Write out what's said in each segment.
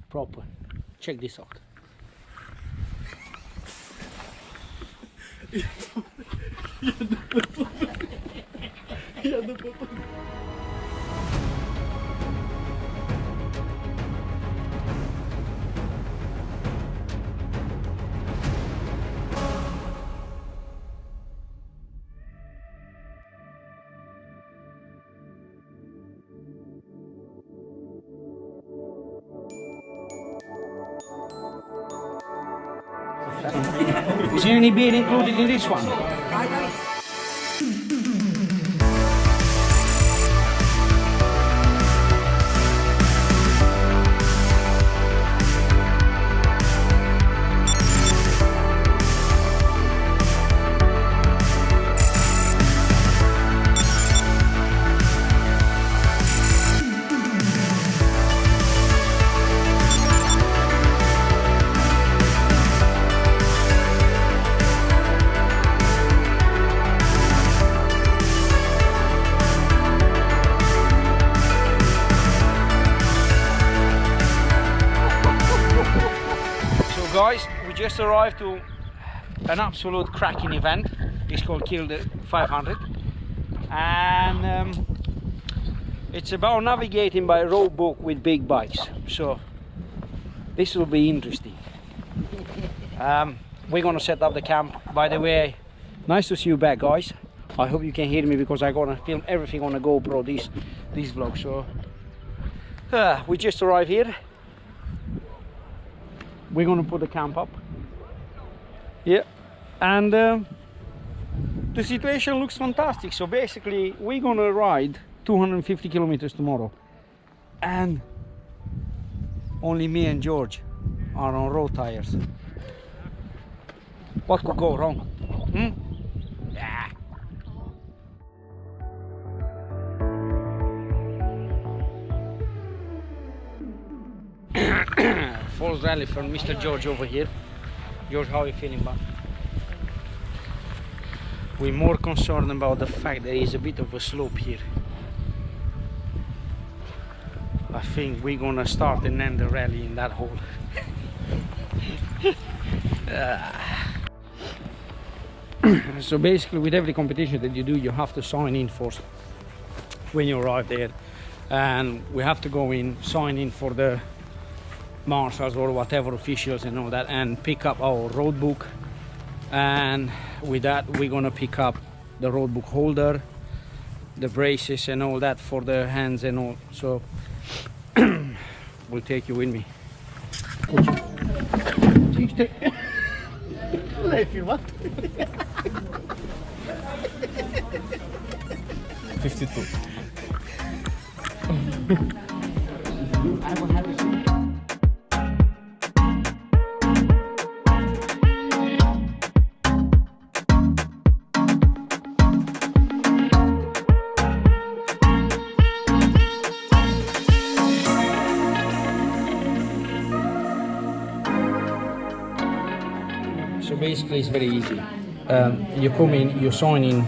proper. Check this out. Is there any beer included in this one? Guys, we just arrived to an absolute cracking event. It's called Kielder 500, and it's about navigating by roadbook with big bikes. So this will be interesting. We're gonna set up the camp. By the way, nice to see you back, guys. I hope you can hear me because I'm gonna film everything on a GoPro these vlogs. So we just arrived here. We're gonna put the camp up. Yeah, and the situation looks fantastic. So basically we're gonna ride 250 kilometers tomorrow, and only me and George are on road tires. What could go wrong? Yeah. Falls rally from Mr. George over here. George, how are you feeling, bud? We're more concerned about the fact that there's a bit of a slope here. I think we're gonna start and end the rally in that hole. So basically with every competition that you do, you have to sign in first when you arrive there, and we have to go in, sign in for the marshals or whatever officials and all that, and pick up our road book. And with that we're gonna pick up the road book holder, the braces and all that for the hands and all. So we'll take you with me. If you want. 52. I will have it. So basically it's very easy. You come in, you sign in,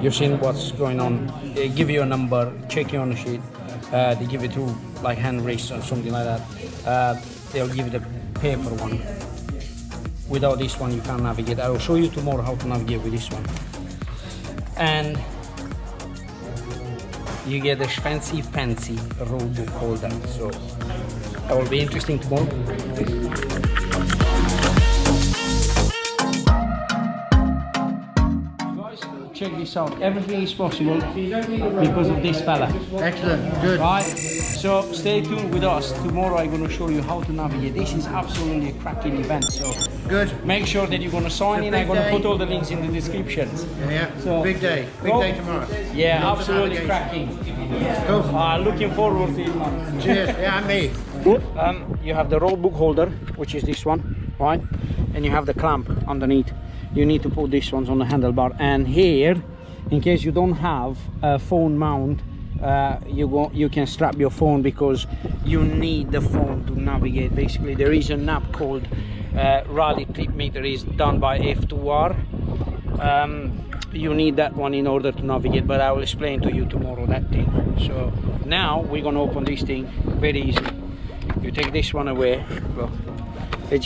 you see what's going on, they give you a number, check you on the sheet, they give you two like hand wrists or something like that. They'll give you the paper one. Without this one you can't navigate. I will show you tomorrow how to navigate with this one. And you get a fancy road book holder. So that will be interesting tomorrow. Check this out, everything is possible because of this fella. Excellent, good. Right, so stay tuned with us. Tomorrow I'm going to show you how to navigate. This is absolutely a cracking event, so good. Make sure that you're going to sign in. I'm going to put all the links in the descriptions. Yeah, so, big day tomorrow. Yeah, absolutely cracking. Cool. Looking forward to it, man. Cheers, yeah, and me. You have the road book holder, which is this one, right? And you have the clamp underneath. You need to put these ones on the handlebar, and here, in case you don't have a phone mount, you can strap your phone because you need the phone to navigate. Basically, there is an app called Rally Trip Meter, is done by F2R. You need that one in order to navigate, but I will explain to you tomorrow that thing. So now we're gonna open this thing very easy. You take this one away. Well, it's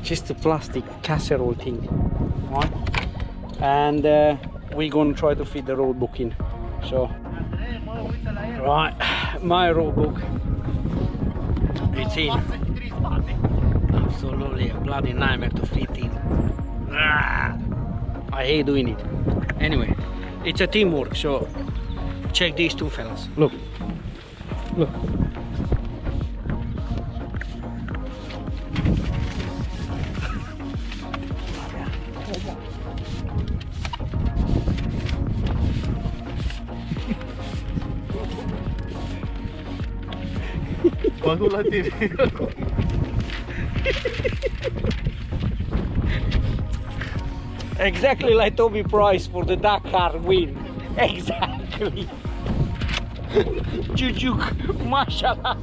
just a plastic casserole thing, right? And we're gonna try to fit the road book in. So, right, my road book. It's in. Absolutely a bloody nightmare to fit in. I hate doing it. Anyway, it's a teamwork, so check these two fellas. Look. Look. Exactly like Toby Price for the Dakar win. Exactly. Jujuk, mashallah.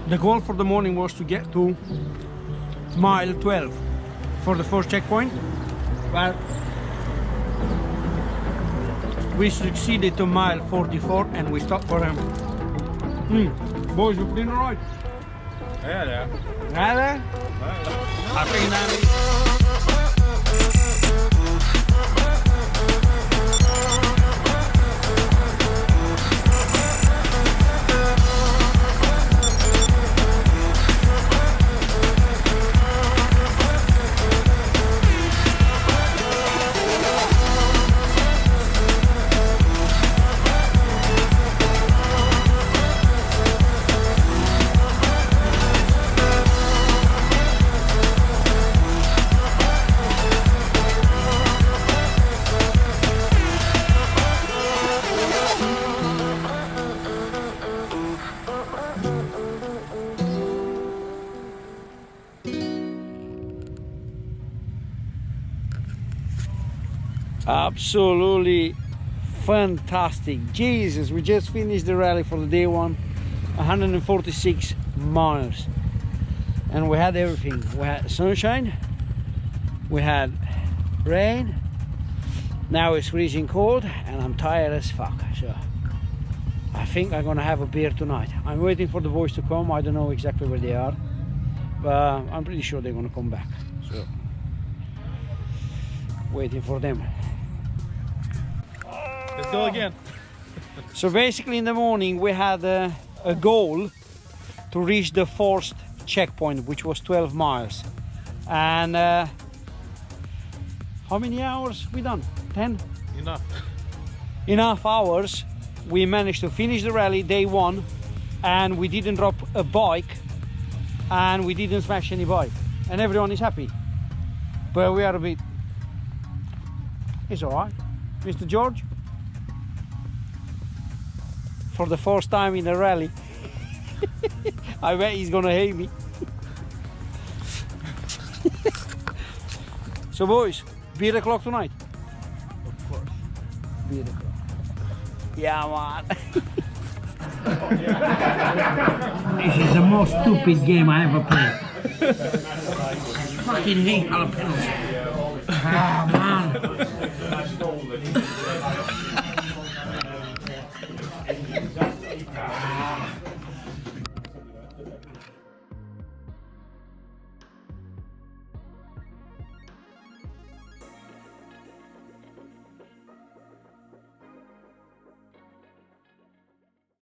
The goal for the morning was to get to mile 12 for the first checkpoint, but we succeeded to mile 44 and we stopped for him. Boys, you feeling alright? Yeah. Yeah? Happy now? Absolutely fantastic. Jesus, we just finished the rally for the day one, 146 miles, and we had everything. We had sunshine, we had rain, now it's freezing cold and I'm tired as fuck, so I think I'm gonna have a beer tonight. I'm waiting for the boys to come. I don't know exactly where they are, but I'm pretty sure they're gonna come back, so waiting for them. Let's go again. So basically in the morning we had a goal to reach the first checkpoint, which was 12 miles. And how many hours we done? 10? Enough hours. We managed to finish the rally day one, and we didn't drop a bike and we didn't smash any bike, and everyone is happy. But we are a bit... It's all right. Mr. George, for the first time in a rally, I bet he's gonna hate me. So boys, beer o'clock tonight? Of course. Beer o'clock. Yeah, man. This is the most stupid game I ever played. Fucking hate jalapenos. Ah, man.